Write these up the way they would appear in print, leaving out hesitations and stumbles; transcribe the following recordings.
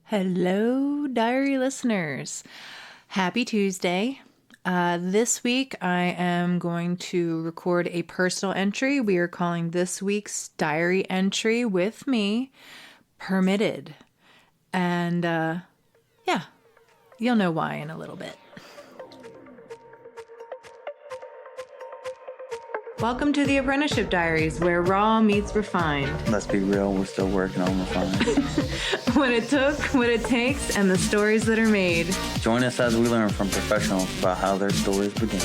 Hello, diary listeners. Happy Tuesday. This week I am going to record a personal entry. We are calling this week's diary entry with me Permitted. And yeah, you'll know why in a little bit. Welcome to the Apprenticeship Diaries, where raw meets refined. Let's be real, we're still working on refining. What it took, what it takes, and the stories that are made. Join us as we learn from professionals about how their stories began.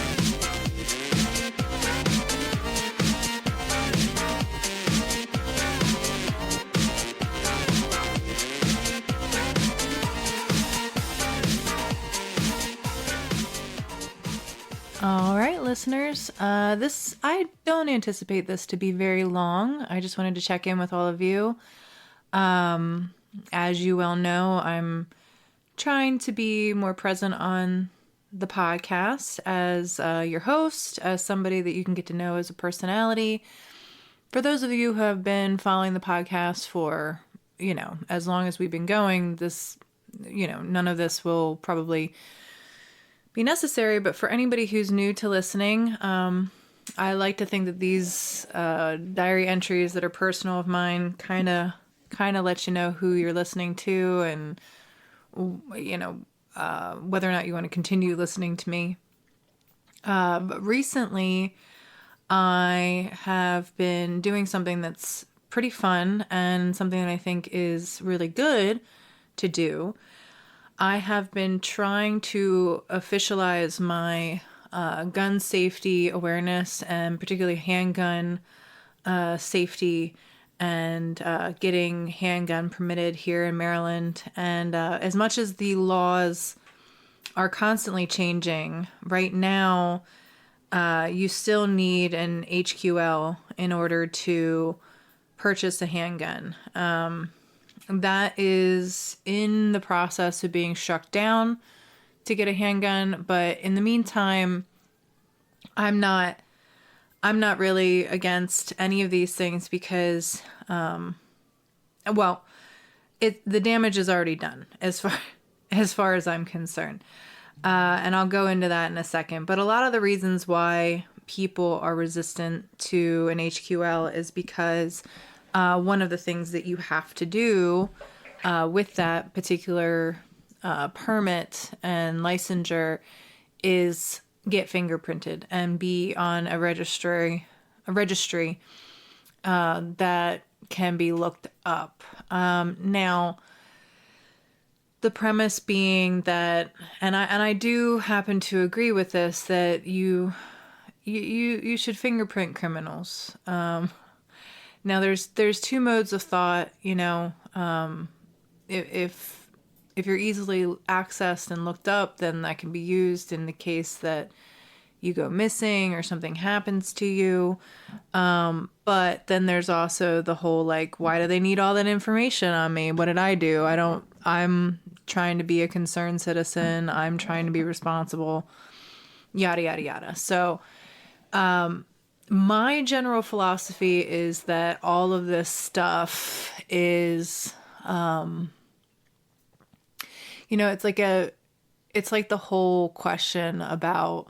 All right, listeners. I don't anticipate this to be very long. I just wanted to check in with all of you. As you well know, I'm trying to be more present on the podcast as your host, as somebody that you can get to know as a personality. For those of you who have been following the podcast for, as long as we've been going, none of this will probably be necessary, but for anybody who's new to listening, I like to think that these diary entries that are personal of mine kind of let you know who you're listening to and whether or not you want to continue listening to me. But recently I have been doing something that's pretty fun and something that I think is really good to do. I have been trying to officialize my gun safety awareness and particularly handgun safety and getting handgun permitted here in Maryland. And as much as the laws are constantly changing, right now you still need an HQL in order to purchase a handgun. That is in the process of being struck down to get a handgun, but in the meantime, I'm not really against any of these things because, the damage is already done as far as I'm concerned, and I'll go into that in a second. But a lot of the reasons why people are resistant to an HQL is because one of the things that you have to do with that particular permit and licensure is get fingerprinted and be on a registry that can be looked up. Now, the premise being that, and I do happen to agree with this, that you should fingerprint criminals. Now there's two modes of thought, if you're easily accessed and looked up, then that can be used in the case that you go missing or something happens to you. But then there's also the whole, why do they need all that information on me? What did I do? I'm trying to be a concerned citizen. I'm trying to be responsible, yada, yada, yada. So, my general philosophy is that all of this stuff is, it's like the whole question about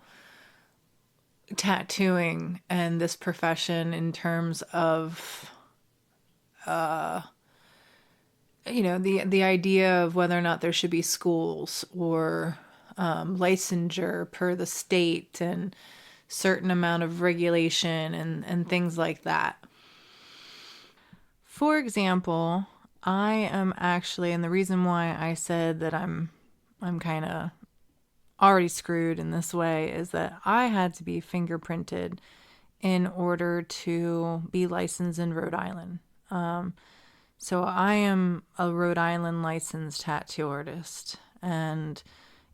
tattooing and this profession in terms of, the idea of whether or not there should be schools or licensure per the state and certain amount of regulation and things like that. For example, I am actually, and the reason why I said that I'm kind of already screwed in this way is that I had to be fingerprinted in order to be licensed in Rhode Island. So I am a Rhode Island licensed tattoo artist, and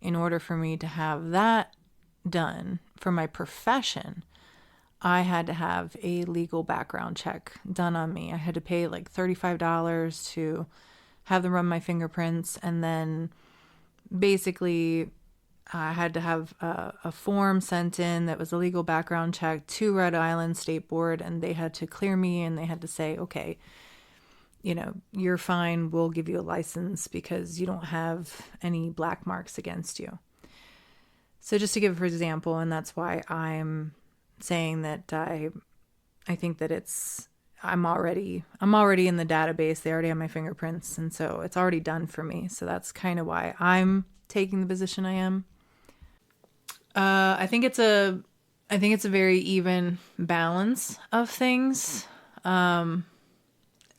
in order for me to have that done for my profession, I had to have a legal background check done on me. I had to pay $35 to have them run my fingerprints, and then basically I had to have a form sent in that was a legal background check to Rhode Island State Board, and they had to clear me, and they had to say, okay, you're fine. We'll give you a license because you don't have any black marks against you. So just to give an example, and that's why I'm saying that I think that I'm already in the database. They already have my fingerprints, and so it's already done for me. So that's kind of why I'm taking the position I am. I think it's a very even balance of things.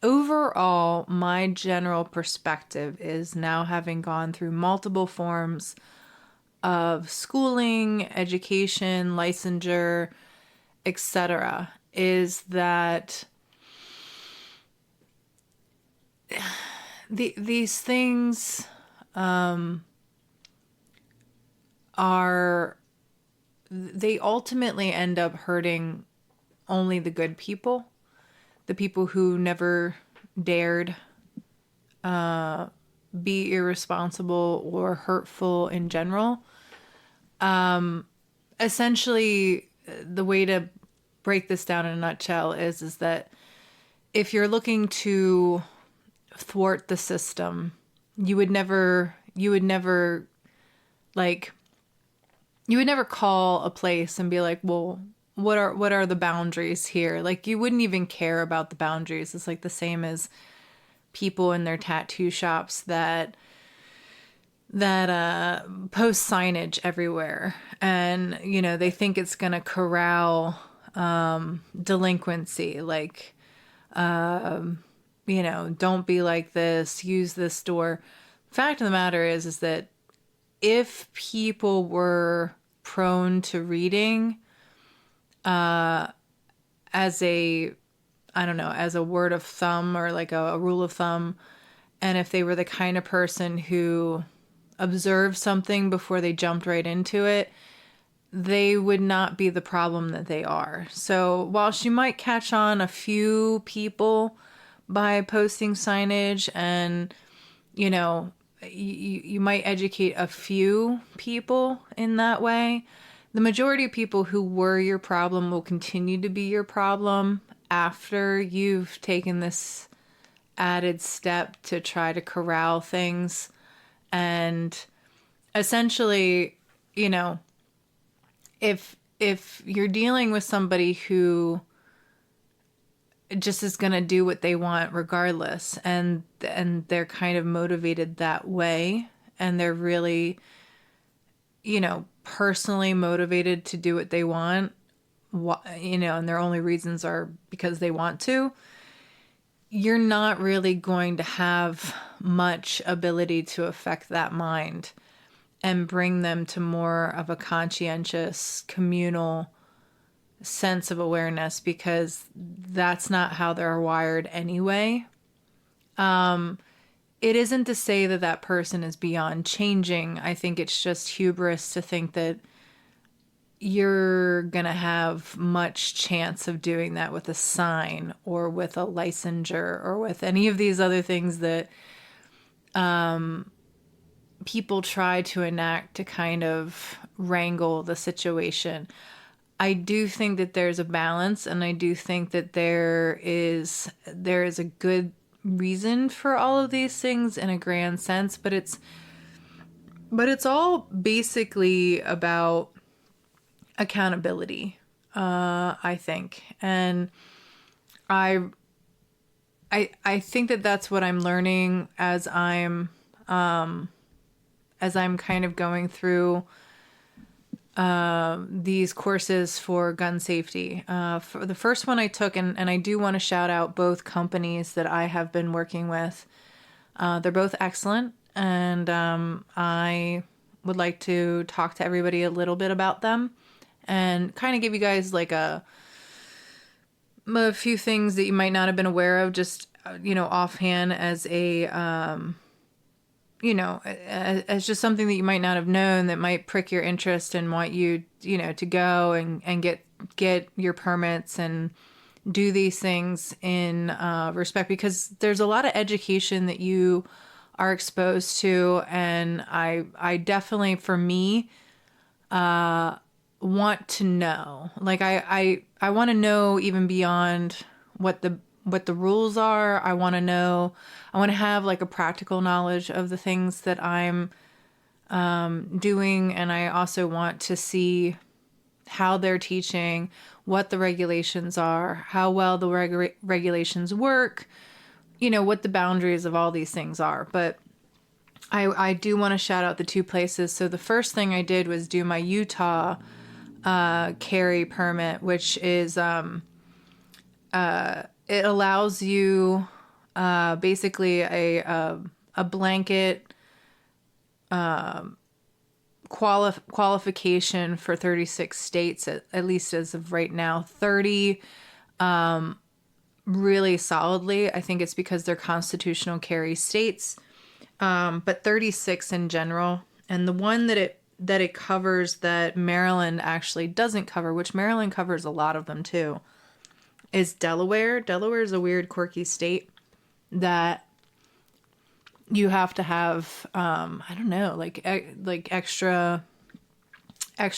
Overall, my general perspective is, now having gone through multiple forms of schooling, education, licensure, etc., is that these things they ultimately end up hurting only the good people, the people who never dared be irresponsible or hurtful in general. Essentially, the way to break this down in a nutshell is that if you're looking to thwart the system, you would never call a place and be like, well, what are the boundaries here? Like, you wouldn't even care about the boundaries. It's like the same as people in their tattoo shops that post signage everywhere, and they think it's gonna corral delinquency, like don't be like this, use this store. Fact of the matter is that if people were prone to reading as a word of thumb, or like a rule of thumb, and if they were the kind of person who observed something before they jumped right into it, they would not be the problem that they are. So whilst you might catch on a few people by posting signage, and you might educate a few people in that way, the majority of people who were your problem will continue to be your problem after you've taken this added step to try to corral things. And essentially, if you're dealing with somebody who just is going to do what they want regardless, and they're kind of motivated that way, and they're really, personally motivated to do what they want, and their only reasons are because they want to, you're not really going to have much ability to affect that mind and bring them to more of a conscientious, communal sense of awareness, because that's not how they're wired anyway. It isn't to say that that person is beyond changing. I think it's just hubris to think that you're gonna have much chance of doing that with a sign or with a licensure or with any of these other things that people try to enact to kind of wrangle the situation. I do think that there's a balance, and I do think that there is a good reason for all of these things in a grand sense, but it's all basically about accountability, I think. And I think that that's what I'm learning as I'm kind of going through these courses for gun safety. For the first one I took, and I do want to shout out both companies that I have been working with. They're both excellent, and I would like to talk to everybody a little bit about them and kind of give you guys like a few things that you might not have been aware of, just offhand, as a as just something that you might not have known that might prick your interest and want you, to go and get your permits and do these things in respect, because there's a lot of education that you are exposed to. And I definitely, for me, want to know, like, I want to know even beyond what what the rules are. I want to have like a practical knowledge of the things that I'm doing. And I also want to see how they're teaching, what the regulations are, how well the regulations work, what the boundaries of all these things are. But I do want to shout out the two places. So the first thing I did was do my Utah carry permit, which is it allows you basically a blanket qualification for 36 states, at least as of right now. 30 really solidly. I think it's because they're constitutional carry states, but 36 in general. And the one that it covers that Maryland actually doesn't cover, which Maryland covers a lot of them too, is Delaware. Delaware is a weird, quirky state that you have to have, I don't know, like extra, I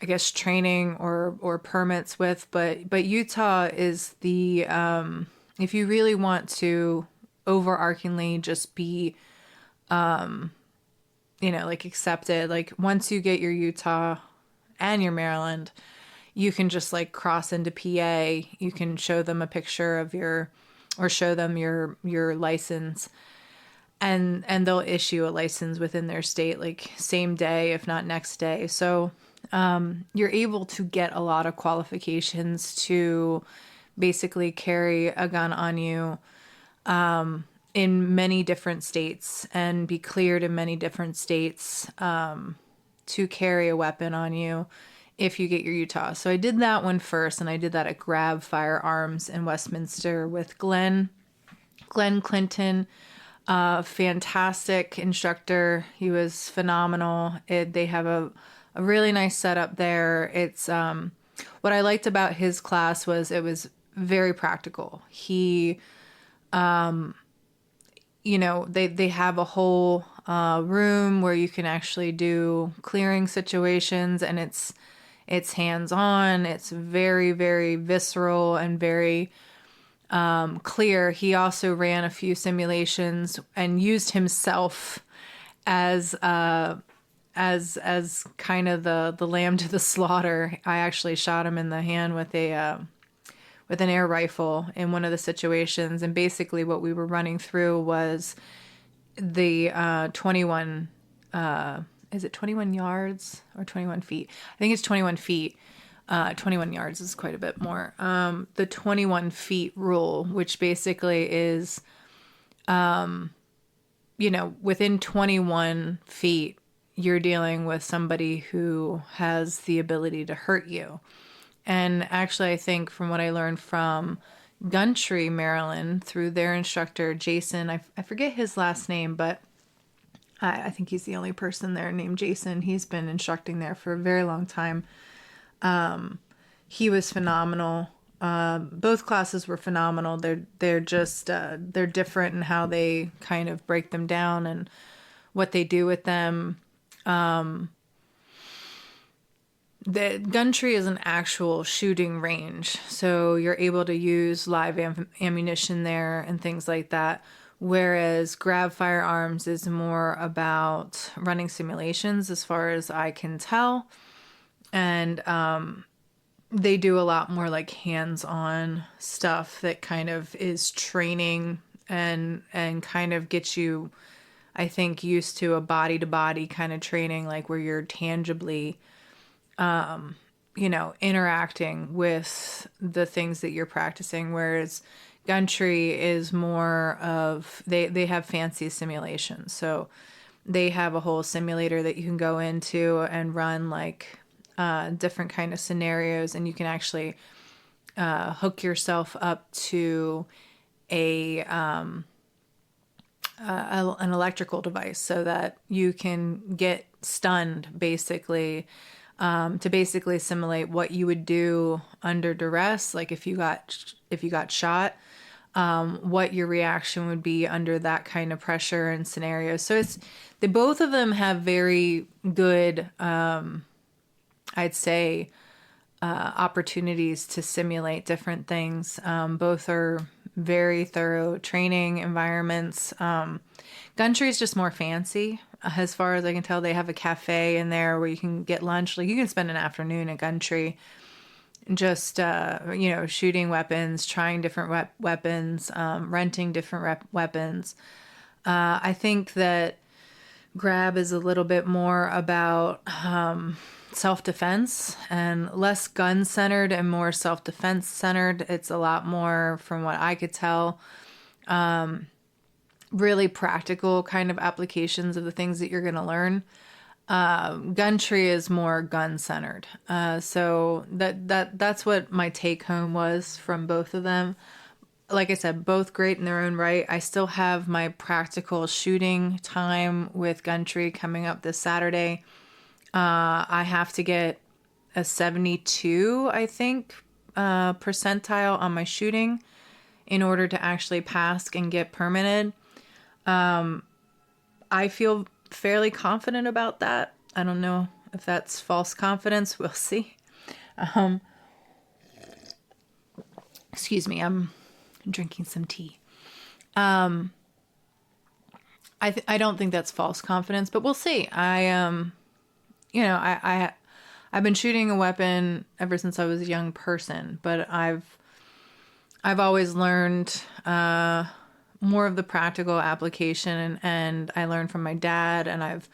guess, training or permits with. But Utah is the, if you really want to overarchingly just be, like accepted, like once you get your Utah and your Maryland, you can just like cross into PA. You can show them a picture of show them your license, and they'll issue a license within their state, like same day, if not next day. So you're able to get a lot of qualifications to basically carry a gun on you in many different states and be cleared in many different states to carry a weapon on you if you get your Utah. So I did that one first, and I did that at Grab Firearms in Westminster with Glenn Clinton, fantastic instructor. He was phenomenal. They have a really nice setup there. It's what I liked about his class was it was very practical. He, they have a whole room where you can actually do clearing situations, and it's hands-on. It's very, very visceral and very clear. He also ran a few simulations and used himself as kind of the lamb to the slaughter. I actually shot him in the hand with an air rifle in one of the situations, and basically what we were running through was the 21. Is it 21 yards or 21 feet? I think it's 21 feet. 21 yards is quite a bit more. The 21 feet rule, which basically is, within 21 feet, you're dealing with somebody who has the ability to hurt you. And actually, I think from what I learned from Gumtree, Maryland, through their instructor, Jason, I forget his last name, but I think he's the only person there named Jason. He's been instructing there for a very long time. He was phenomenal. Both classes were phenomenal. They're just they're different in how they kind of break them down and what they do with them. The Gumtree is an actual shooting range, so you're able to use live ammunition there and things like that. Whereas Grab Firearms is more about running simulations, as far as I can tell. And they do a lot more like hands-on stuff that kind of is training and kind of gets you, I think, used to a body-to-body kind of training, like where you're tangibly, interacting with the things that you're practicing. Whereas Gumtree is more of, they have fancy simulations. So they have a whole simulator that you can go into and run like different kind of scenarios, and you can actually hook yourself up to an electrical device so that you can get stunned, basically, to basically simulate what you would do under duress, like if you got shot. What your reaction would be under that kind of pressure and scenario. So both of them have very good, I'd say, opportunities to simulate different things. Both are very thorough training environments. Gundry is just more fancy. As far as I can tell, they have a cafe in there where you can get lunch. Like, you can spend an afternoon at Gundry just, shooting weapons, trying different weapons, renting different weapons. I think that Grab is a little bit more about self-defense and less gun-centered and more self-defense centered. It's a lot more, from what I could tell, really practical kind of applications of the things that you're going to learn. Gundry is more gun-centered. So that's what my take-home was from both of them. Like I said, both great in their own right. I still have my practical shooting time with Gundry coming up this Saturday. I have to get a 72, I think, percentile on my shooting in order to actually pass and get permitted. I feel fairly confident about that. I don't know if that's false confidence. We'll see. Excuse me. I'm drinking some tea. I don't think that's false confidence, but we'll see. I've been shooting a weapon ever since I was a young person, but I've always learned more of the practical application, and I learned from my dad, and I've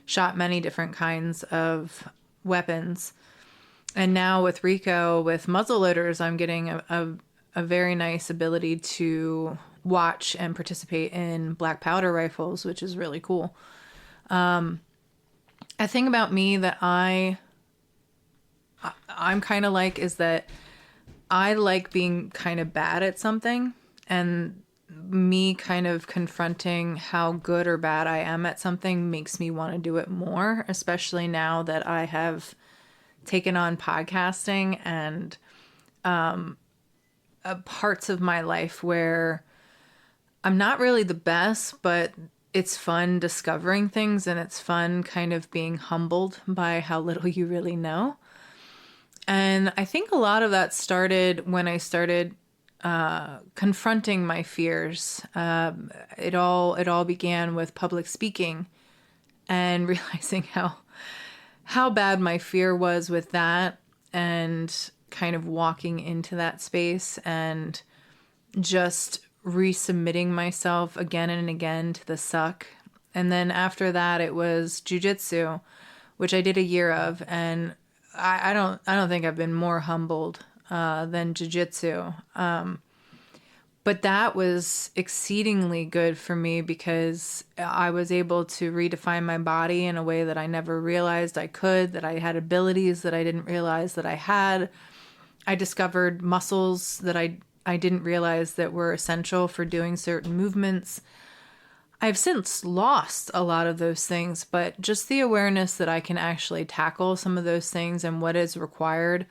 shot many different kinds of weapons. And now with Rico, with muzzle loaders, I'm getting a very nice ability to watch and participate in black powder rifles, which is really cool. A thing about me that I'm kind of like is that I like being kind of bad at something, and me kind of confronting how good or bad I am at something makes me want to do it more, especially now that I have taken on podcasting and parts of my life where I'm not really the best, but it's fun discovering things, and it's fun kind of being humbled by how little you really know. And I think a lot of that started when I started confronting my fears. It all began with public speaking and realizing how bad my fear was with that, and kind of walking into that space and just resubmitting myself again and again to the suck. And then after that, it was jujitsu, which I did a year of, and I don't think I've been more humbled than jujitsu. But that was exceedingly good for me because I was able to redefine my body in a way that I never realized I could, that I had abilities that I didn't realize that I had. I discovered muscles that I didn't realize that were essential for doing certain movements. I've since lost a lot of those things, but just the awareness that I can actually tackle some of those things and what is required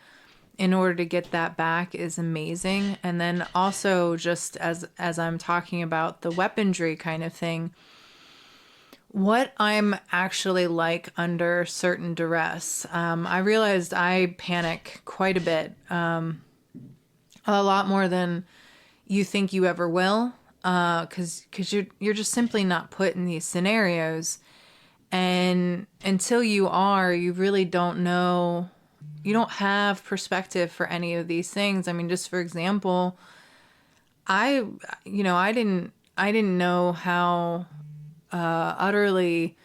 in order to get that back is amazing. And then also, just as I'm talking about the weaponry kind of thing, what I'm actually like under certain duress. I realized I panic quite a bit, a lot more than you think you ever will, because you're just simply not put in these scenarios, and until you are, you really don't know. You don't have perspective for any of these things. I mean, just for example, I didn't know how utterly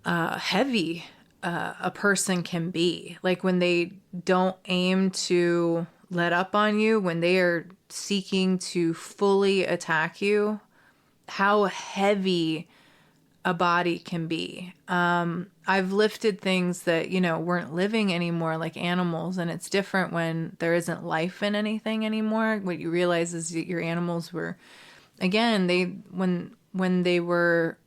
heavy a person can be. Like, when they don't aim to let up on you, when they are seeking to fully attack you, how heavy a body can be. I've lifted things that, weren't living anymore, like animals, and it's different when there isn't life in anything anymore. What you realize is that your animals were, again, when they were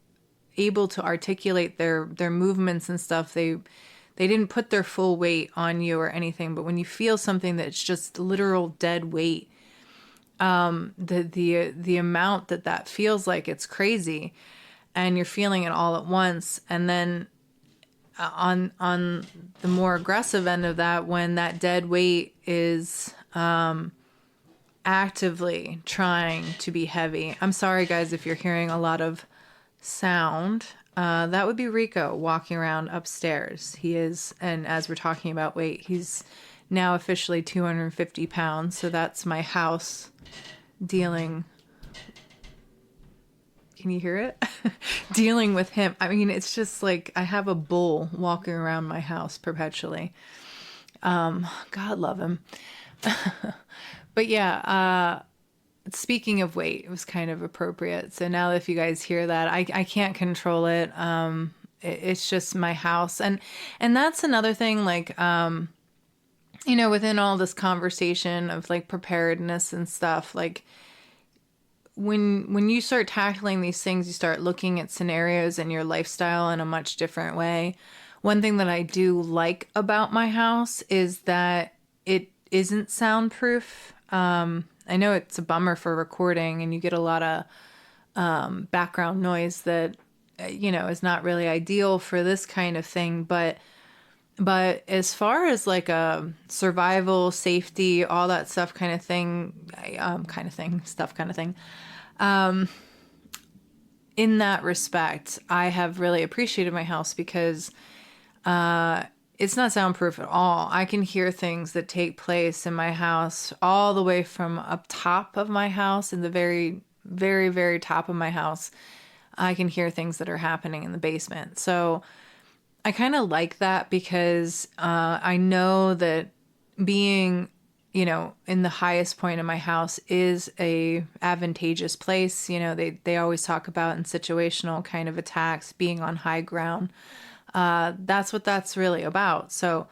able to articulate their movements and stuff, they didn't put their full weight on you or anything. But when you feel something that's just literal dead weight, the amount that feels like, it's crazy. And you're feeling it all at once. And then on the more aggressive end of that, when that dead weight is actively trying to be heavy. I'm sorry, guys, if you're hearing a lot of sound. That would be Rico walking around upstairs. He is, and as we're talking about weight, he's now officially 250 pounds. So that's my house dealing. Can you hear it? Dealing with him. I mean, it's just like I have a bull walking around my house perpetually. God love him. But yeah, speaking of weight, it was kind of appropriate. So now if you guys hear that, I can't control it. It's just my house. And that's another thing, like, within all this conversation of like preparedness and stuff, like when you start tackling these things, you start looking at scenarios and your lifestyle in a much different way. One thing that I do like about my house is that it isn't soundproof. I know it's a bummer for recording and you get a lot of background noise that, is not really ideal for this kind of thing. But as far as like a survival, safety, all that stuff kind of thing, in that respect, I have really appreciated my house because it's not soundproof at all. I can hear things that take place in my house all the way from up top of my house, in the very, very, very top of my house. I can hear things that are happening in the basement. So I kind of like that because I know that being, in the highest point of my house is a advantageous place. They always talk about in situational kind of attacks, being on high ground. That's what that's really about. So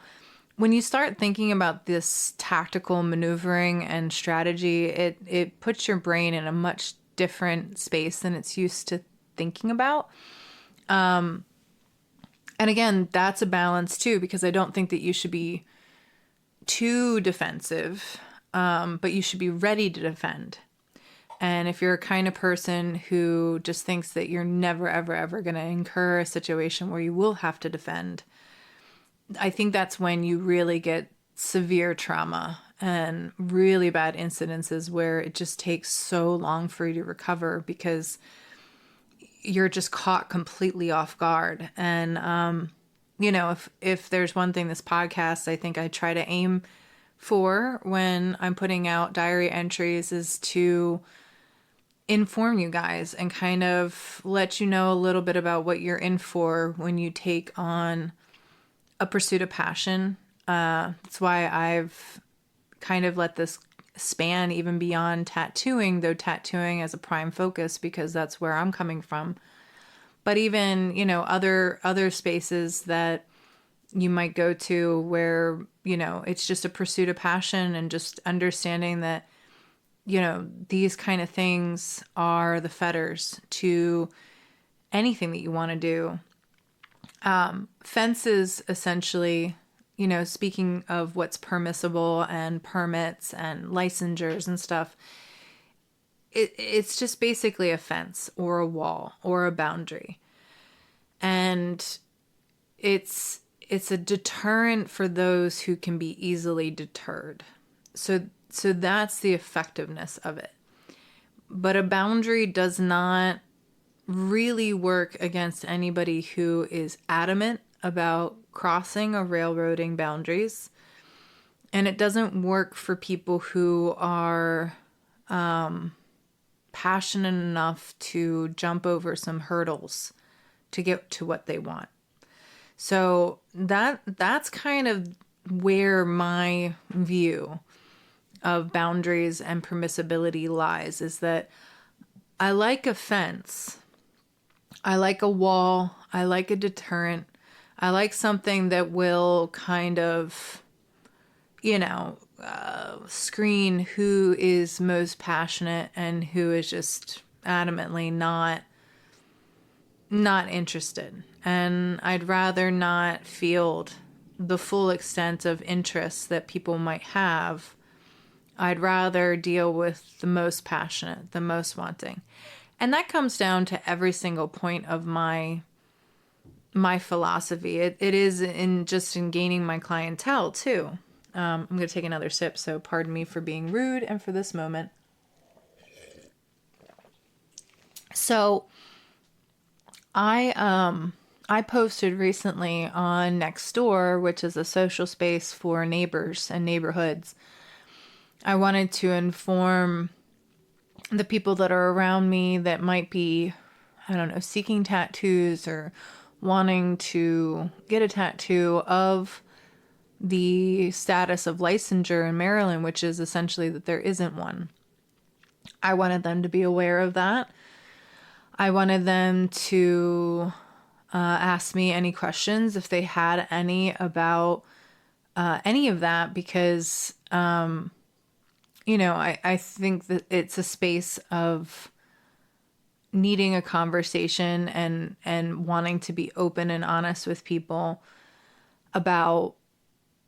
when you start thinking about this tactical maneuvering and strategy, it puts your brain in a much different space than it's used to thinking about. And again, that's a balance too, because I don't think that you should be too defensive, but you should be ready to defend. And if you're a kind of person who just thinks that you're never, ever, ever going to incur a situation where you will have to defend, I think that's when you really get severe trauma and really bad incidences where it just takes so long for you to recover because you're just caught completely off guard. And, if there's one thing this podcast, I think I try to aim for when I'm putting out diary entries is to inform you guys and kind of let you know a little bit about what you're in for when you take on a pursuit of passion. That's why I've kind of let this span even beyond tattooing, though tattooing as a prime focus because that's where I'm coming from. But even, other spaces that you might go to where, it's just a pursuit of passion and just understanding that, these kind of things are the fetters to anything that you want to do. Fences, essentially, speaking of what's permissible and permits and licensures and stuff, it's just basically a fence or a wall or a boundary. And it's a deterrent for those who can be easily deterred. So that's the effectiveness of it. But a boundary does not really work against anybody who is adamant about crossing or railroading boundaries. And it doesn't work for people who are passionate enough to jump over some hurdles to get to what they want. So that's kind of where my view of boundaries and permissibility lies, is that I like a fence. I like a wall. I like a deterrent. I like something that will kind of, screen who is most passionate and who is just adamantly not interested. And I'd rather not field the full extent of interest that people might have. I'd rather deal with the most passionate, the most wanting. And that comes down to every single point of my my philosophy. It is in gaining my clientele too. I'm going to take another sip, so pardon me for being rude and for this moment. So I posted recently on Nextdoor, which is a social space for neighbors and neighborhoods. I wanted to inform the people that are around me that might be, I don't know, seeking tattoos or wanting to get a tattoo of the status of licensure in Maryland, which is essentially that there isn't one. I wanted them to be aware of that. I wanted them to ask me any questions if they had any about any of that, because, I think that it's a space of needing a conversation and wanting to be open and honest with people about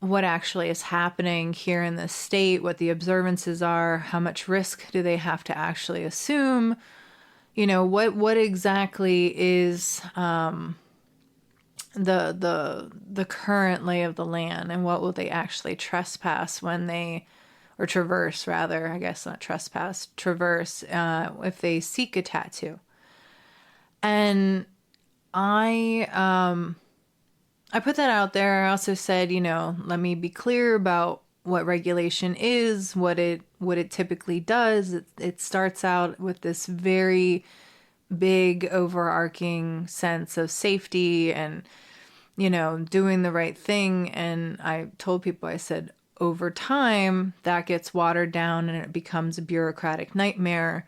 what actually is happening here in this state, what the observances are, how much risk do they have to actually assume, what exactly is the current lay of the land, and what will they actually trespass when they, or traverse rather, I guess not trespass, traverse if they seek a tattoo. And I put that out there. I also said, let me be clear about what regulation is, what it typically does. It starts out with this very big overarching sense of safety and, doing the right thing. And I told people, I said, over time, that gets watered down and it becomes a bureaucratic nightmare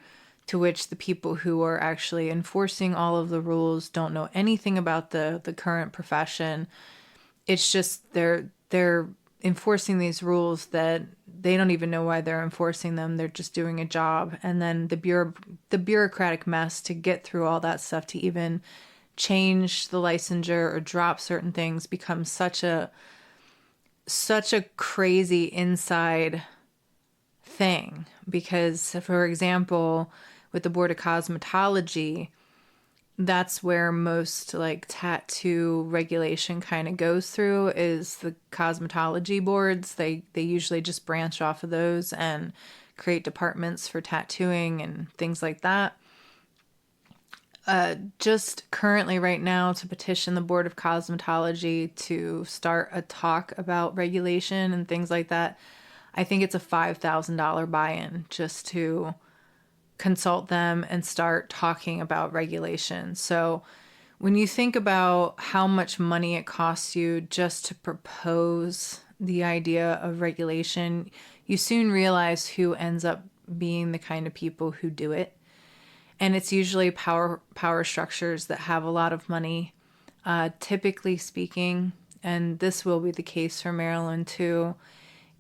to which the people who are actually enforcing all of the rules don't know anything about the current profession. It's just they're enforcing these rules that they don't even know why they're enforcing them. They're just doing a job. And then the bureaucratic mess to get through all that stuff to even change the licensure or drop certain things becomes such a crazy inside thing. Because, for example, with the Board of Cosmetology, that's where most tattoo regulation kind of goes through, is the cosmetology boards. They usually just branch off of those and create departments for tattooing and things like that. Just currently right now to petition the Board of Cosmetology to start a talk about regulation and things like that, I think it's a $5,000 buy-in just to consult them and start talking about regulation. So when you think about how much money it costs you just to propose the idea of regulation, you soon realize who ends up being the kind of people who do it. And it's usually power structures that have a lot of money, typically speaking, and this will be the case for Maryland too.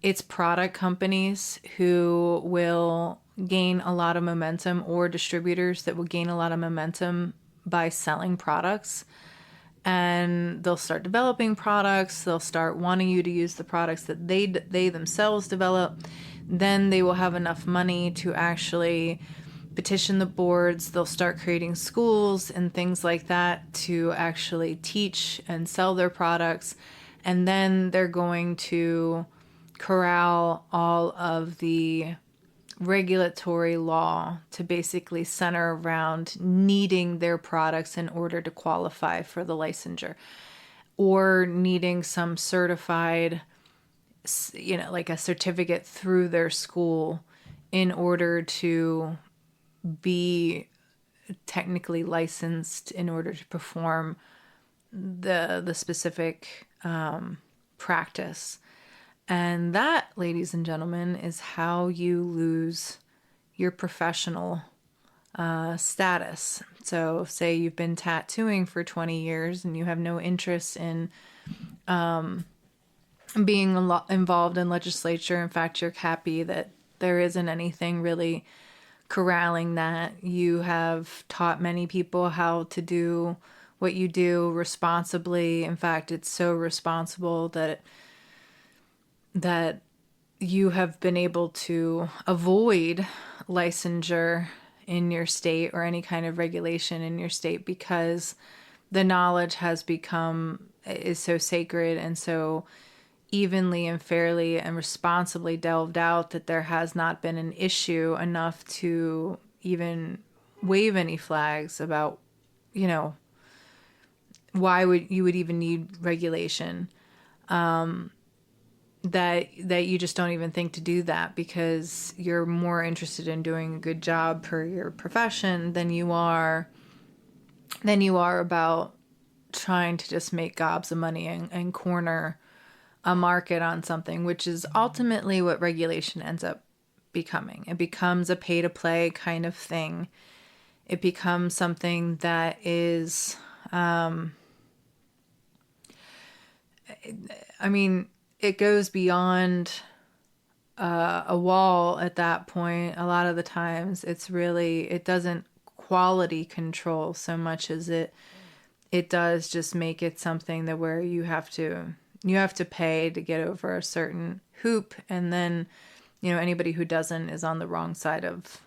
It's product companies who will gain a lot of momentum, or distributors that will gain a lot of momentum by selling products. And they'll start developing products. They'll start wanting you to use the products that they themselves develop. Then they will have enough money to actually petition the boards. They'll start creating schools and things like that to actually teach and sell their products. And then they're going to corral all of the regulatory law to basically center around needing their products in order to qualify for the licensure, or needing some certified, like a certificate through their school in order to be technically licensed in order to perform the specific practice. And that, ladies and gentlemen, is how you lose your professional status. So say you've been tattooing for 20 years and you have no interest in being involved in legislature. In fact, you're happy that there isn't anything really corralling that. You have taught many people how to do what you do responsibly. In fact, it's so responsible that you have been able to avoid licensure in your state or any kind of regulation in your state because the knowledge is so sacred and so evenly and fairly and responsibly delved out that there has not been an issue enough to even wave any flags about, why you would even need regulation. That you just don't even think to do that because you're more interested in doing a good job for your profession than you are about trying to just make gobs of money and corner a market on something, which is ultimately what regulation ends up becoming. It becomes a pay-to-play kind of thing. It becomes something that is, it goes beyond a wall at that point. A lot of the times it doesn't quality control so much as it does just make it something that where you have to pay to get over a certain hoop. And then, anybody who doesn't is on the wrong side of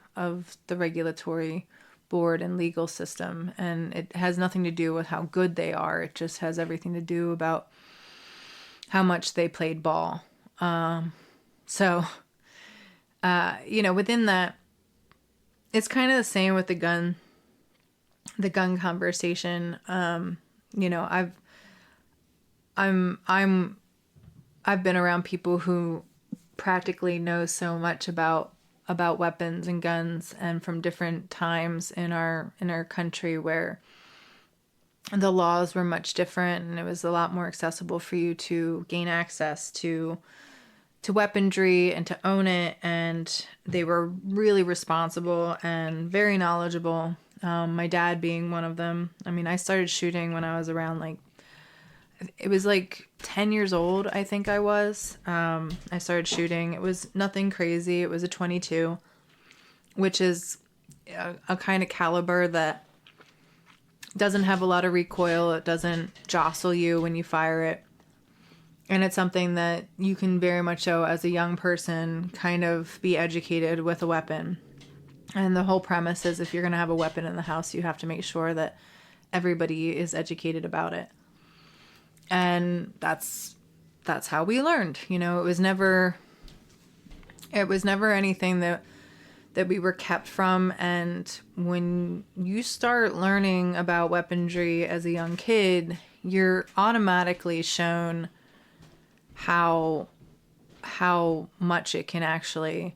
the regulatory board and legal system. And it has nothing to do with how good they are. It just has everything to do about how much they played ball. So, within that, it's kind of the same with the gun conversation. I've been around people who practically know so much about weapons and guns, and from different times in our country where the laws were much different and it was a lot more accessible for you to gain access to weaponry and to own it. And they were really responsible and very knowledgeable. My dad being one of them. I started shooting when I was around it was 10 years old, I think I was. I started shooting. It was nothing crazy. It was a .22, which is a kind of caliber that doesn't have a lot of recoil. It doesn't jostle you when you fire it. And it's something that you can very much so, as a young person, kind of be educated with a weapon. And the whole premise is if you're going to have a weapon in the house, you have to make sure that everybody is educated about it. And that's how we learned. It was never anything that we were kept from. And when you start learning about weaponry as a young kid, you're automatically shown how much it can actually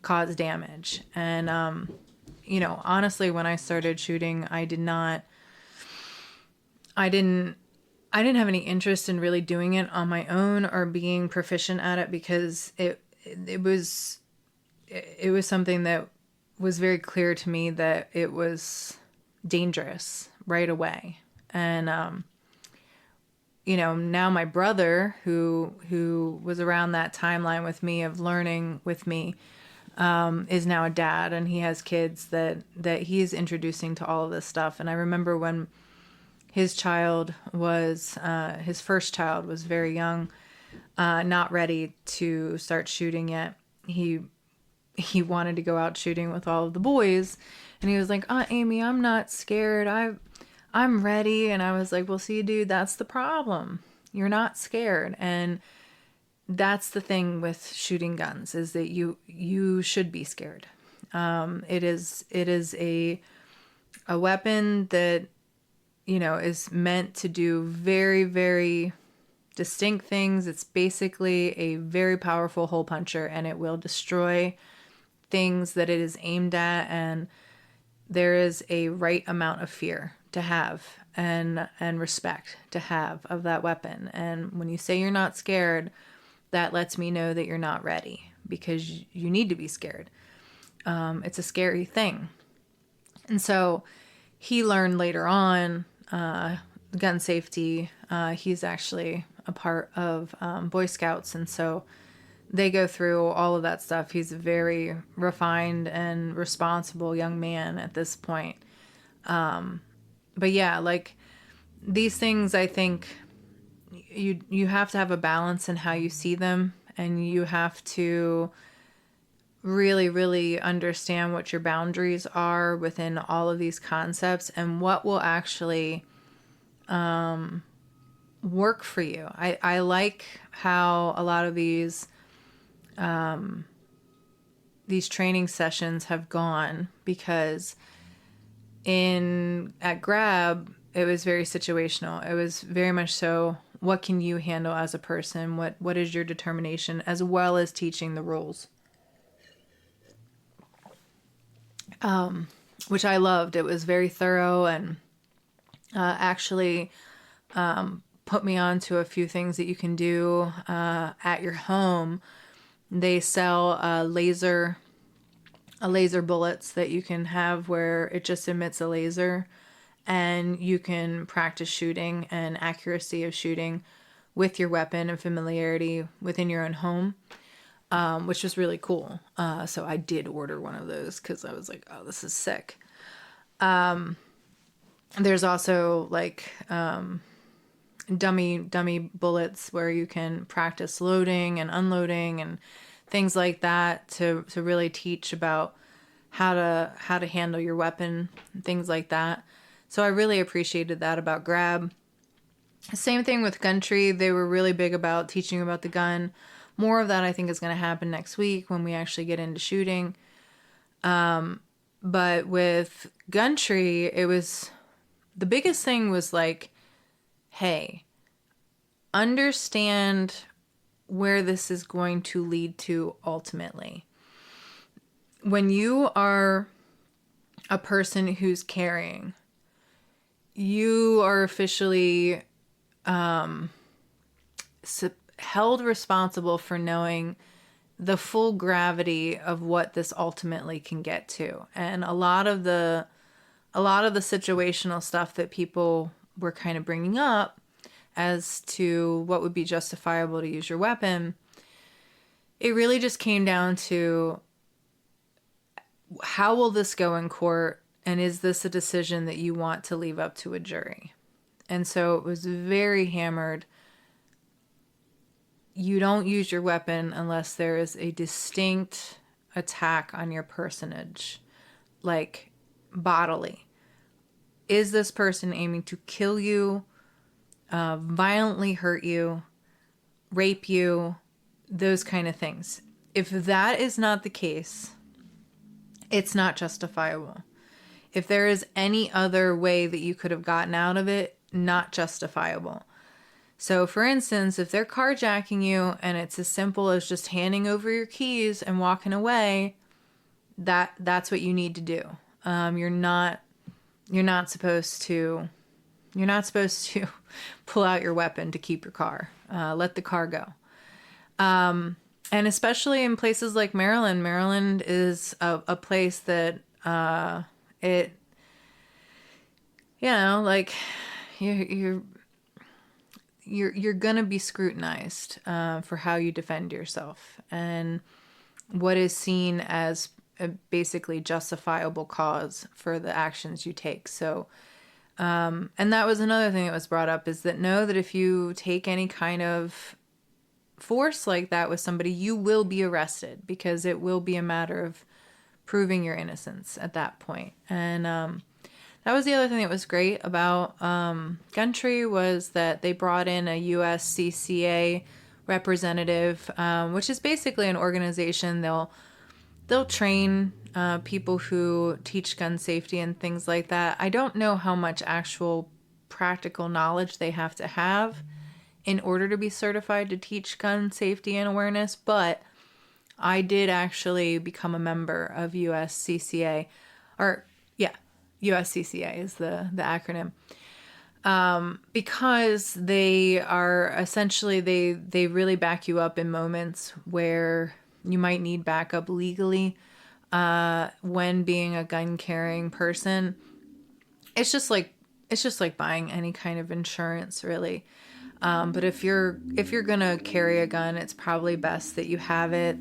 cause damage. And honestly, when I started shooting, I didn't have any interest in really doing it on my own or being proficient at it, because it was something that was very clear to me that it was dangerous right away. And now my brother, who was around that timeline with me of learning with me, is now a dad, and he has kids that he's introducing to all of this stuff. And I remember when his child was, his first child was very young, not ready to start shooting yet. He wanted to go out shooting with all of the boys, and he was like, Amy, I'm not scared. I'm ready. And I was like, well, see, dude, that's the problem. You're not scared. And that's the thing with shooting guns, is that you should be scared. It is a weapon that, is meant to do very, very distinct things. It's basically a very powerful hole puncher, and it will destroy things that it is aimed at. And there is a right amount of fear to have and respect to have of that weapon. And when you say you're not scared, that lets me know that you're not ready, because you need to be scared. It's a scary thing. And so he learned later on gun safety. He's actually a part of Boy Scouts, and so they go through all of that stuff. He's a very refined and responsible young man at this point. But yeah, these things, I think you have to have a balance in how you see them, and you have to really, really understand what your boundaries are within all of these concepts, and what will actually work for you. I like how a lot of these training sessions have gone, because at Grab, it was very situational. It was very much so, what can you handle as a person? What is your determination, as well as teaching the rules. Which I loved. It was very thorough, and actually put me on to a few things that you can do at your home. They sell laser bullets that you can have where it just emits a laser, and you can practice shooting and accuracy of shooting with your weapon and familiarity within your own home, which was really cool. So I did order one of those because I was like, oh, this is sick. There's also like dummy bullets where you can practice loading and unloading and things like that to really teach about how to handle your weapon and things like that. So I really appreciated that about Grab. Same thing with Gundry. They were really big about teaching about the gun. More of that I think is going to happen next week when we actually get into shooting. But with Gundry, it was, the biggest thing was like, hey, understand where this is going to lead to ultimately. When you are a person who's carrying, you are officially held responsible for knowing the full gravity of what this ultimately can get to. And a lot of the situational stuff that people were kind of bringing up as to what would be justifiable to use your weapon, it really just came down to, how will this go in court, and is this a decision that you want to leave up to a jury? And so it was very hammered. You don't use your weapon unless there is a distinct attack on your personage, like bodily. Is this person aiming to kill you, violently hurt you, rape you, those kind of things? If that is not the case, it's not justifiable. If there is any other way that you could have gotten out of it, not justifiable. So for instance, if they're carjacking you and it's as simple as just handing over your keys and walking away, that's what you need to do. You're not supposed to pull out your weapon to keep your car. Let the car go. And especially in places like Maryland. Maryland is a place that you're gonna be scrutinized for how you defend yourself and what is seen as a basically justifiable cause for the actions you take. So, and that was another thing that was brought up, is that know that if you take any kind of force like that with somebody, you will be arrested, because it will be a matter of proving your innocence at that point. And that was the other thing that was great about Gundry, was that they brought in a USCCA representative, which is basically an organization. They'll train people who teach gun safety and things like that. I don't know how much actual practical knowledge they have to have in order to be certified to teach gun safety and awareness, but I did actually become a member of USCCA, USCCA is the acronym, because they are essentially, they really back you up in moments where you might need backup legally when being a gun carrying person. It's just like buying any kind of insurance, really. But if you're gonna carry a gun, it's probably best that you have it.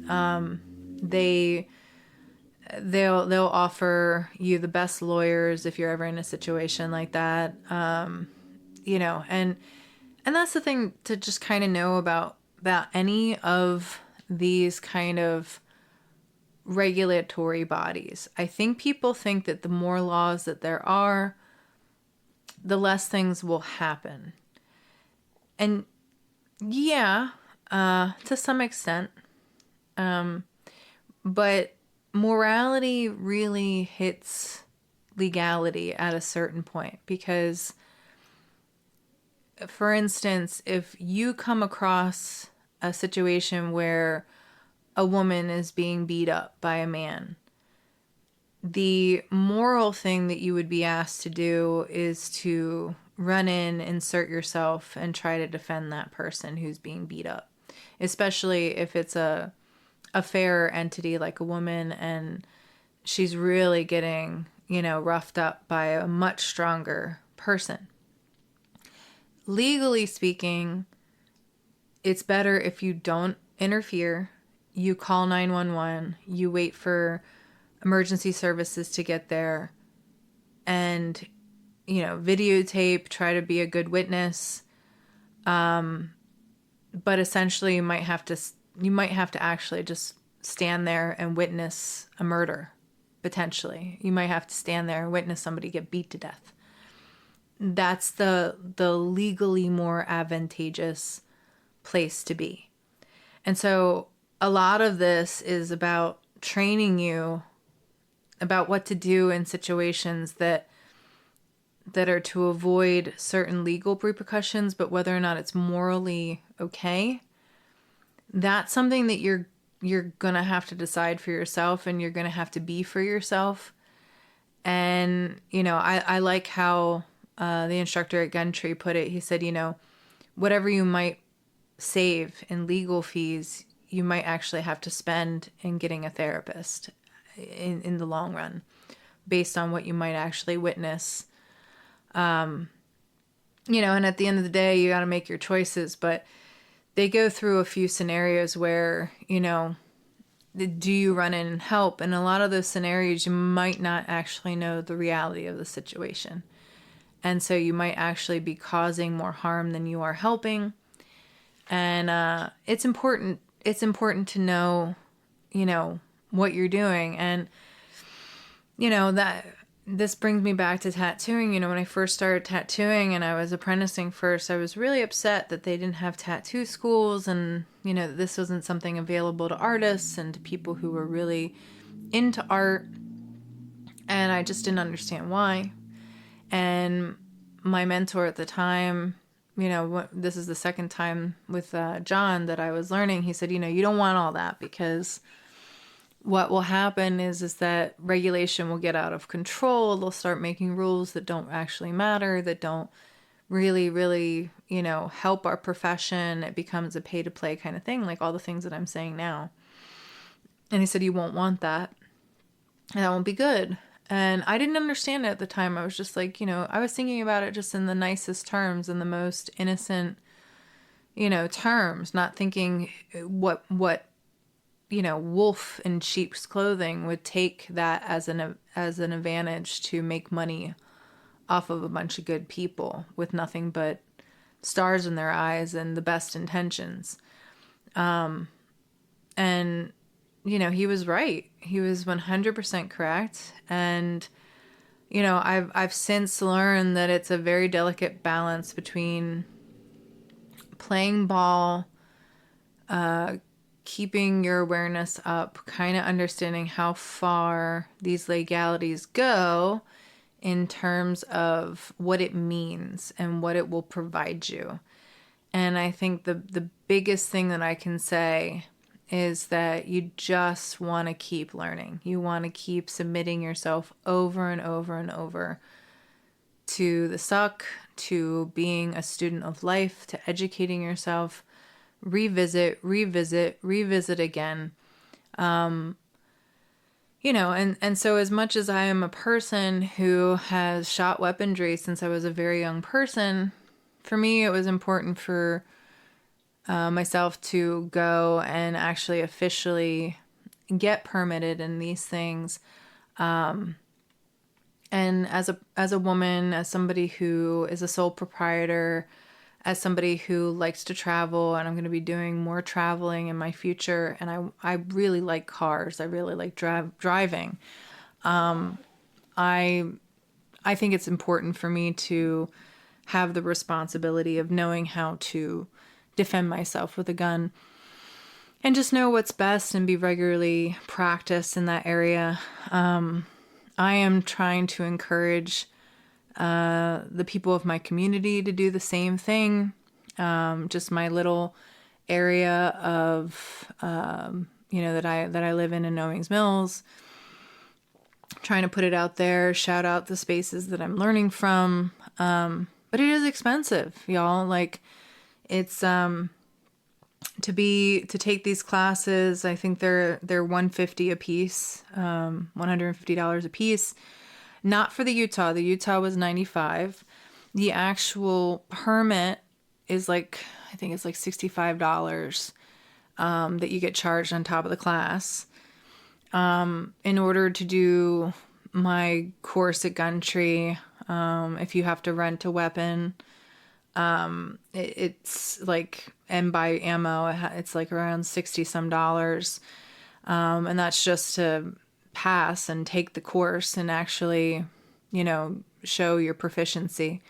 They'll offer you the best lawyers if you're ever in a situation like that. And that's the thing to just kind of know about any of these kind of regulatory bodies. I think people think that the more laws that there are, the less things will happen. And yeah, to some extent. But morality really hits legality at a certain point because, for instance, if you come across a situation where a woman is being beat up by a man, the moral thing that you would be asked to do is to run in, insert yourself, and try to defend that person who's being beat up, especially if it's a fairer entity like a woman and she's really getting, roughed up by a much stronger person. Legally speaking, it's better if you don't interfere. You call 911, you wait for emergency services to get there, and, videotape, try to be a good witness. But essentially you might have to actually just stand there and witness a murder, potentially. You might have to stand there and witness somebody get beat to death. That's the legally more advantageous place to be. And so a lot of this is about training you about what to do in situations that are to avoid certain legal repercussions, but whether or not it's morally okay, that's something that you're going to have to decide for yourself, and you're going to have to be for yourself. And, I like how the instructor at Gundry put it. He said, whatever you might save in legal fees, you might actually have to spend in getting a therapist in the long run, based on what you might actually witness. And at the end of the day, you got to make your choices, but they go through a few scenarios where, do you run in and help? And a lot of those scenarios, you might not actually know the reality of the situation. And so you might actually be causing more harm than you are helping. And it's important to know, what you're doing. And, that this brings me back to tattooing. When I first started tattooing and I was apprenticing first, I was really upset that they didn't have tattoo schools, and, this wasn't something available to artists and to people who were really into art. And I just didn't understand why. And my mentor at the time, this is the second time with John that I was learning. He said, you don't want all that, because what will happen is that regulation will get out of control. They'll start making rules that don't actually matter, that don't really, really, help our profession. It becomes a pay to play kind of thing, like all the things that I'm saying now. And he said, you won't want that. And that won't be good. And I didn't understand it at the time. I was just like, I was thinking about it just in the nicest terms and the most innocent, terms, not thinking what wolf in sheep's clothing would take that as an advantage to make money off of a bunch of good people with nothing but stars in their eyes and the best intentions. And he was right. He was 100% correct. And, I've since learned that it's a very delicate balance between playing ball, keeping your awareness up, kind of understanding how far these legalities go in terms of what it means and what it will provide you. And I think the biggest thing that I can say is that you just want to keep learning. You want to keep submitting yourself over and over and over to the suck, to being a student of life, to educating yourself, revisit again. And so as much as I am a person who has shot weaponry since I was a very young person, for me, it was important for myself to go and actually officially get permitted in these things. And as a woman, as somebody who is a sole proprietor, as somebody who likes to travel, and I'm going to be doing more traveling in my future, and I really like cars. I really like driving. I I think it's important for me to have the responsibility of knowing how to defend myself with a gun and just know what's best and be regularly practiced in that area. I am trying to encourage the people of my community to do the same thing. Just my little area of, that I live in Owings Mills, trying to put it out there, shout out the spaces that I'm learning from. But it is expensive, y'all. Like, it's, to take these classes, I think they're $150 a piece, $150 a piece. Not for the Utah. The Utah was $95. The actual permit is I think it's $65 that you get charged on top of the class. In order to do my course at Gundry, if you have to rent a weapon, it's and buy ammo, it's around $60 some. And that's just to pass and take the course and actually, show your proficiency.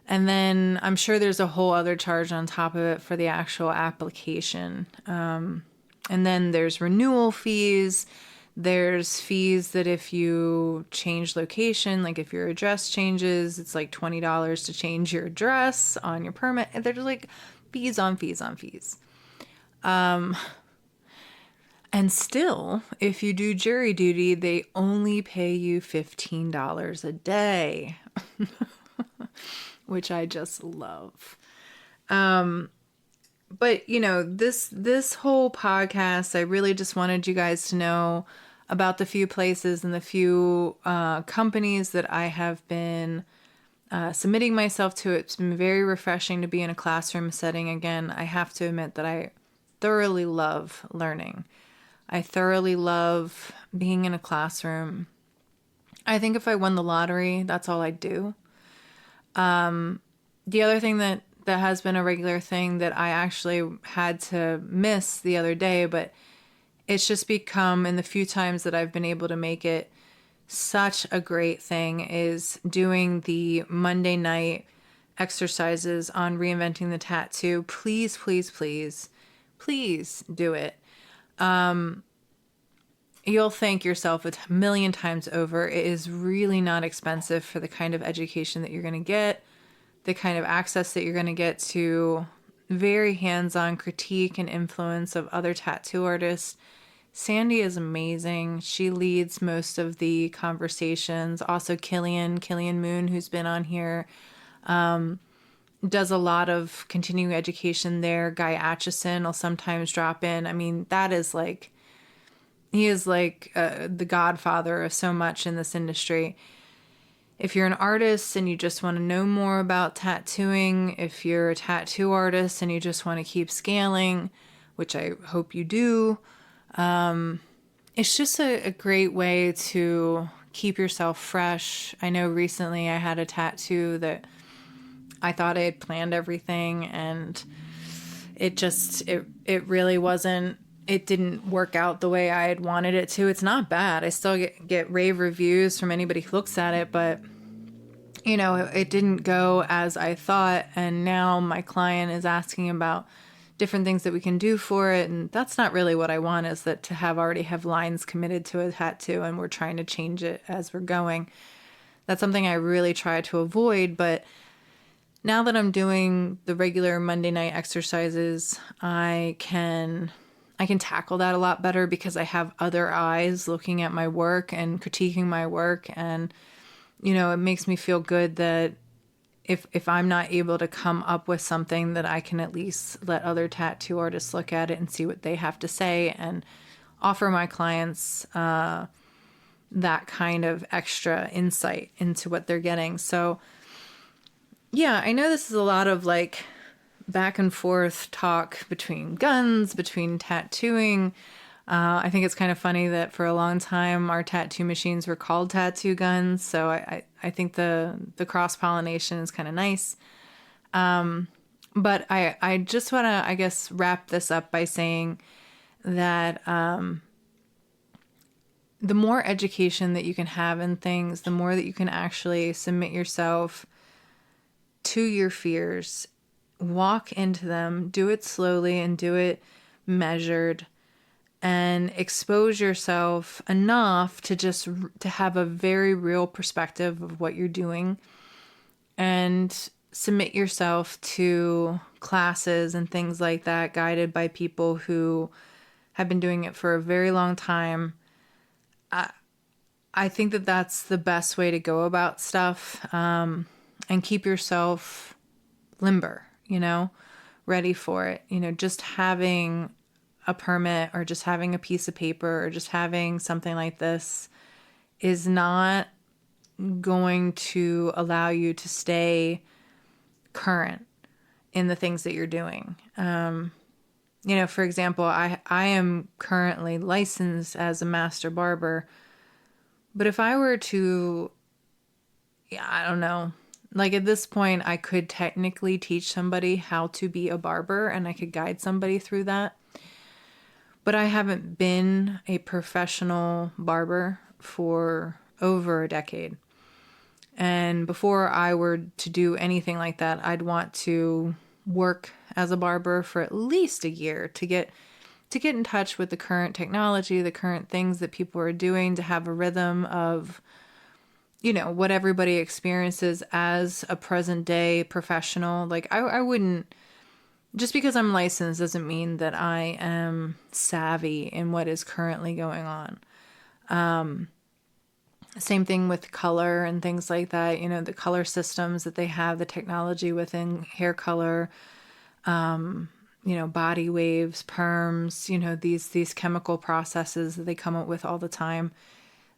And then I'm sure there's a whole other charge on top of it for the actual application. And then there's renewal fees. There's fees that if you change location, like if your address changes, it's $20 to change your address on your permit. And they're just fees on fees on fees. And still, if you do jury duty, they only pay you $15 a day, which I just love. But, this whole podcast, I really just wanted you guys to know about the few places and the few companies that I have been submitting myself to. It's been very refreshing to be in a classroom setting again. I have to admit that I thoroughly love learning. I thoroughly love being in a classroom. I think if I won the lottery, that's all I'd do. The other thing that has been a regular thing that I actually had to miss the other day, but it's just become, in the few times that I've been able to make it, such a great thing, is doing the Monday night exercises on reinventing the tattoo. Please, please, please, please do it. You'll thank yourself a million times over. It is really not expensive for the kind of education that you're going to get, the kind of access that you're going to get to very hands-on critique and influence of other tattoo artists. Sandy is amazing. She leads most of the conversations. Also Killian Moon, who's been on here, does a lot of continuing education there. Guy Atchison will sometimes drop in. I mean, that is he is the godfather of so much in this industry. If you're an artist and you just want to know more about tattooing, if you're a tattoo artist and you just want to keep scaling, which I hope you do, it's just a great way to keep yourself fresh. I know recently I had a tattoo that I thought I had planned everything, and it really wasn't. It didn't work out the way I had wanted it to. It's not bad. I still get rave reviews from anybody who looks at it, but it didn't go as I thought. And now my client is asking about different things that we can do for it. And that's not really what I want, is that to already have lines committed to a tattoo, and we're trying to change it as we're going. That's something I really try to avoid. But now that I'm doing the regular Monday night exercises, I can tackle that a lot better because I have other eyes looking at my work and critiquing my work. And, it makes me feel good that if I'm not able to come up with something, that I can at least let other tattoo artists look at it and see what they have to say and offer my clients that kind of extra insight into what they're getting. So, yeah, I know this is a lot of back and forth talk between guns, between tattooing. I think it's kind of funny that for a long time our tattoo machines were called tattoo guns. So I think the cross-pollination is kind of nice. But I just want to, I guess, wrap this up by saying that the more education that you can have in things, the more that you can actually submit yourself to your fears, walk into them, do it slowly and do it measured, and expose yourself enough to just to have a very real perspective of what you're doing, and submit yourself to classes and things like that guided by people who have been doing it for a very long time. I think that that's the best way to go about stuff, and keep yourself limber, ready for it. Just having a permit or just having a piece of paper or just having something like this is not going to allow you to stay current in the things that you're doing. For example, I am currently licensed as a master barber, but if I were to, I don't know, like at this point, I could technically teach somebody how to be a barber and I could guide somebody through that. But I haven't been a professional barber for over a decade. And before I were to do anything like that, I'd want to work as a barber for at least a year to get in touch with the current technology, the current things that people are doing, to have a rhythm of, what everybody experiences as a present day professional. Like I wouldn't, just because I'm licensed doesn't mean that I am savvy in what is currently going on. Same thing with color and things like that. The color systems that they have, the technology within hair color, body waves, perms, these chemical processes that they come up with all the time.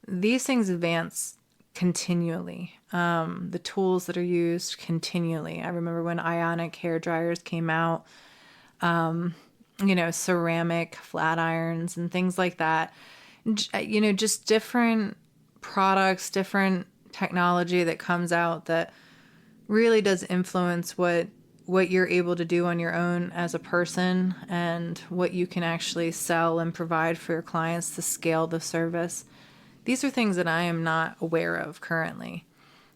These things advance continually. The tools that are used continually. I remember when ionic hair dryers came out, ceramic flat irons and things like that. Just different products, different technology that comes out that really does influence what you're able to do on your own as a person and what you can actually sell and provide for your clients to scale the service. These are things that I am not aware of currently.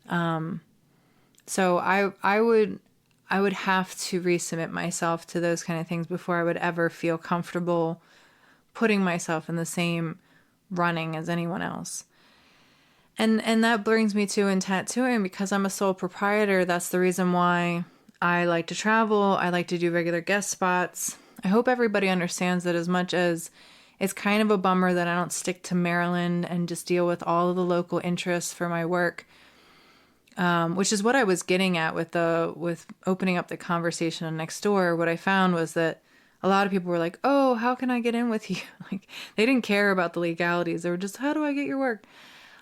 So I would have to resubmit myself to those kind of things before I would ever feel comfortable putting myself in the same running as anyone else. And that brings me to in tattooing, because I'm a sole proprietor. That's the reason why I like to travel. I like to do regular guest spots. I hope everybody understands that, as much as it's kind of a bummer that I don't stick to Maryland and just deal with all of the local interests for my work, which is what I was getting at with opening up the conversation on next door. What I found was that a lot of people were like, "Oh, how can I get in with you?" Like, they didn't care about the legalities. They were just, "How do I get your work?"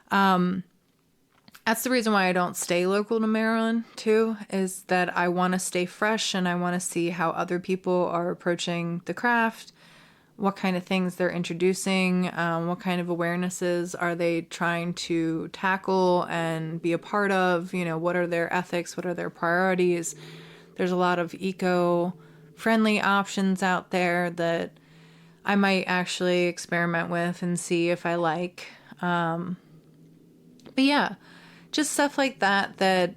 That's the reason why I don't stay local to Maryland too, is that I want to stay fresh and I want to see how other people are approaching the craft, what kind of things they're introducing, what kind of awarenesses are they trying to tackle and be a part of, what are their ethics, what are their priorities. There's a lot of eco-friendly options out there that I might actually experiment with and see if I like. But yeah, just stuff like that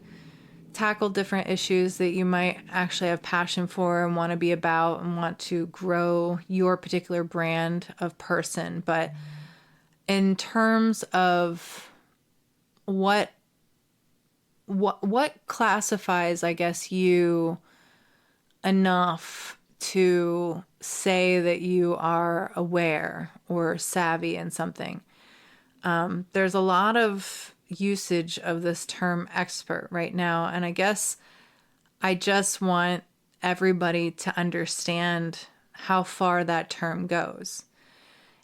tackle different issues that you might actually have passion for and want to be about and want to grow your particular brand of person. But in terms of what classifies, I guess, you enough to say that you are aware or savvy in something. There's a lot of usage of this term expert right now, and I guess I just want everybody to understand how far that term goes.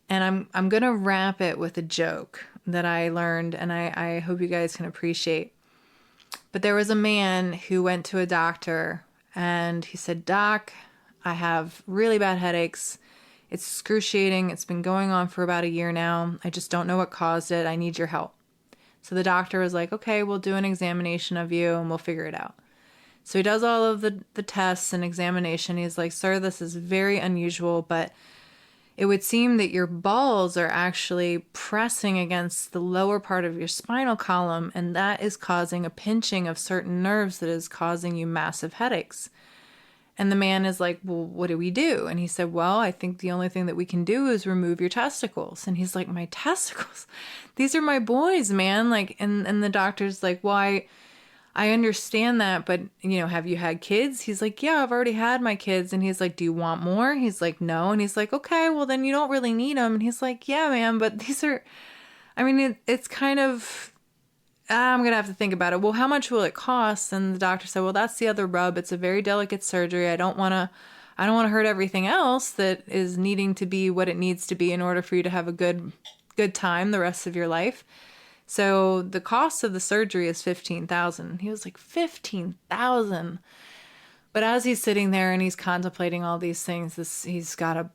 And I'm gonna wrap it with a joke that I learned, and I hope you guys can appreciate. But there was a man who went to a doctor and he said, "Doc, I have really bad headaches. It's excruciating. It's been going on for about a year now. I just don't know what caused it. I need your help." So the doctor was like, "Okay, we'll do an examination of you and we'll figure it out." So he does all of the tests and examination. He's like, "Sir, this is very unusual, but it would seem that your balls are actually pressing against the lower part of your spinal column, and that is causing a pinching of certain nerves that is causing you massive headaches. And the man is like, well, what do we do? And he said, well, I think the only thing that we can do is remove your testicles. And he's like, my testicles? These are my boys, man. Like, and the doctor's like, well, I understand that, but, you know, have you had kids? He's like, yeah, I've already had my kids. And he's like, do you want more? He's like, no. And he's like, okay, well, then you don't really need them. And he's like, yeah, man, but these are, I mean, it's kind of, I'm going to have to think about it. Well, how much will it cost? And the doctor said, well, that's the other rub. It's a very delicate surgery. I don't want to hurt everything else that is needing to be what it needs to be in order for you to have a good time the rest of your life. So the cost of the surgery is $15,000. He was like, $15,000. But as he's sitting there and he's contemplating all these things, he's got a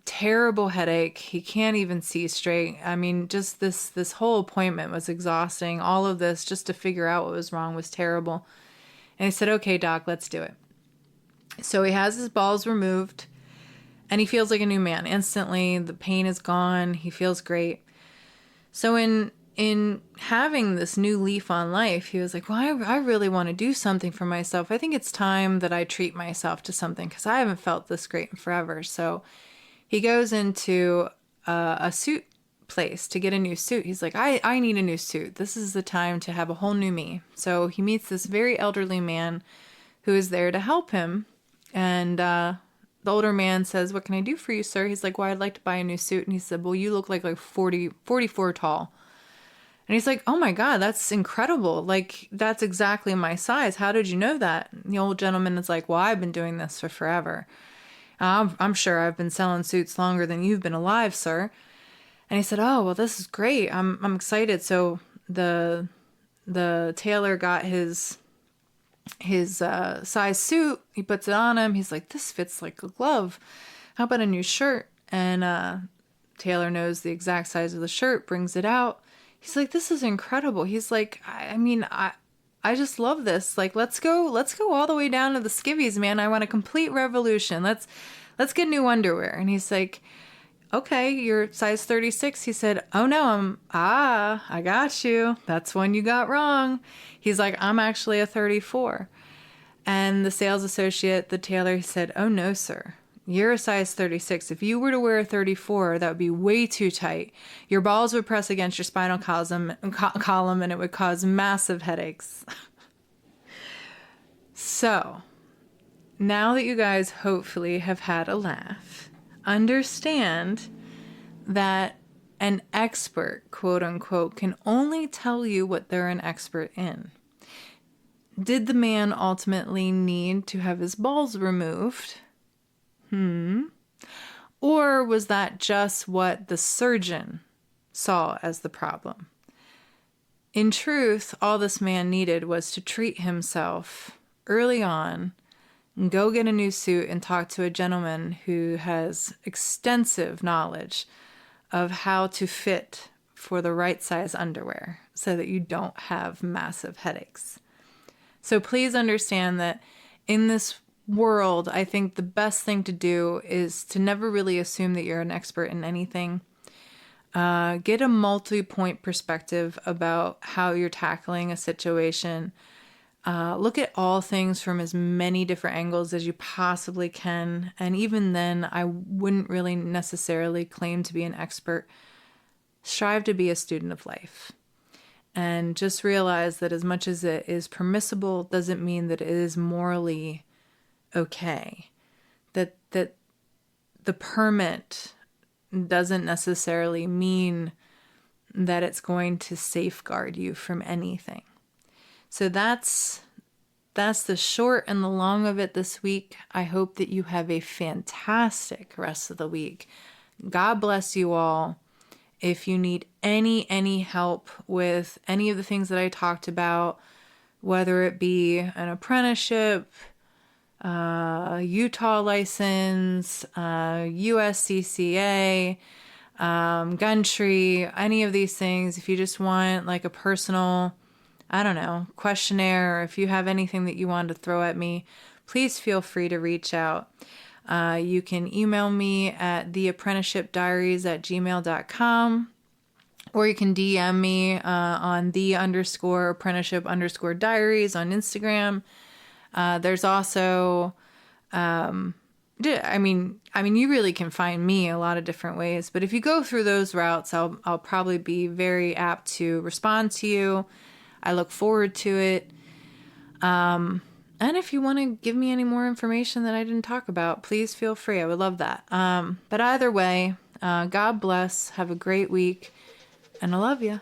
terrible headache. He can't even see straight. I mean, just this whole appointment was exhausting. All of this just to figure out what was wrong was terrible. And he said, okay, doc, let's do it. So he has his balls removed and he feels like a new man. Instantly, the pain is gone. He feels great. So in having this new leaf on life, he was like, well, I really want to do something for myself. I think it's time that I treat myself to something because I haven't felt this great in forever. So he goes into a suit place to get a new suit. He's like, I need a new suit. This is the time to have a whole new me. So he meets this very elderly man who is there to help him. And the older man says, what can I do for you, sir? He's like, well, I'd like to buy a new suit. And he said, well, you look like 44 tall. And he's like, oh my God, that's incredible. Like, that's exactly my size. How did you know that? And the old gentleman is like, well, I've been doing this for forever. I'm sure I've been selling suits longer than you've been alive, sir. And he said, oh, well, this is great. I'm excited. So the tailor got his size suit. He puts it on him. He's like, this fits like a glove. How about a new shirt? And tailor knows the exact size of the shirt, brings it out. He's like, this is incredible. He's like, I just love this. Like, let's go all the way down to the skivvies, man. I want a complete revolution. Let's get new underwear. And he's like, okay, you're size 36. He said, oh no, I got you. That's one you got wrong. He's like, I'm actually a 34. And the sales associate, the tailor, said, oh no, sir. You're a size 36. If you were to wear a 34, that would be way too tight. Your balls would press against your spinal column and it would cause massive headaches. So, now that you guys hopefully have had a laugh, understand that an expert, quote unquote, can only tell you what they're an expert in. Did the man ultimately need to have his balls removed? Or was that just what the surgeon saw as the problem? In truth, all this man needed was to treat himself early on, and go get a new suit and talk to a gentleman who has extensive knowledge of how to fit for the right size underwear so that you don't have massive headaches. So please understand that in this world, I think the best thing to do is to never really assume that you're an expert in anything. Get a multi-point perspective about how you're tackling a situation. Look at all things from as many different angles as you possibly can. And even then, I wouldn't really necessarily claim to be an expert. Strive to be a student of life. And just realize that as much as it is permissible doesn't mean that it is morally okay. That the permit doesn't necessarily mean that it's going to safeguard you from anything. So that's the short and the long of it this week. I hope that you have a fantastic rest of the week. God bless you all. If you need any help with any of the things that I talked about, whether it be an apprenticeship, Utah license, USCCA, Gumtree, any of these things, if you just want like a personal, I don't know, questionnaire, or if you have anything that you want to throw at me, please feel free to reach out. You can email me at theapprenticeshipdiaries@gmail.com, or you can DM me on the_apprenticeship_diaries on Instagram. There's also, you really can find me a lot of different ways, but if you go through those routes, I'll probably be very apt to respond to you. I look forward to it. And if you want to give me any more information that I didn't talk about, please feel free. I would love that. But either way, God bless. Have a great week. And I love you.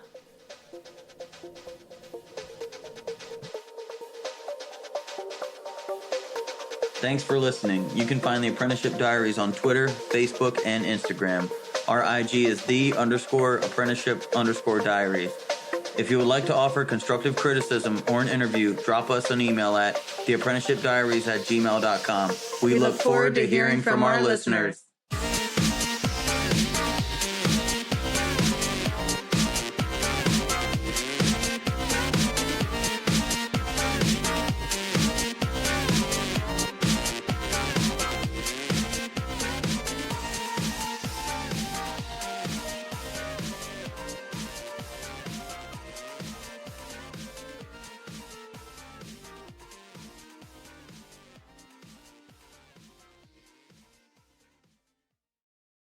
Thanks for listening. You can find the Apprenticeship Diaries on Twitter, Facebook, and Instagram. Our IG is the_apprenticeship_diaries. If you would like to offer constructive criticism or an interview, drop us an email at theapprenticeshipdiaries@gmail.com. We look forward to hearing from our listeners.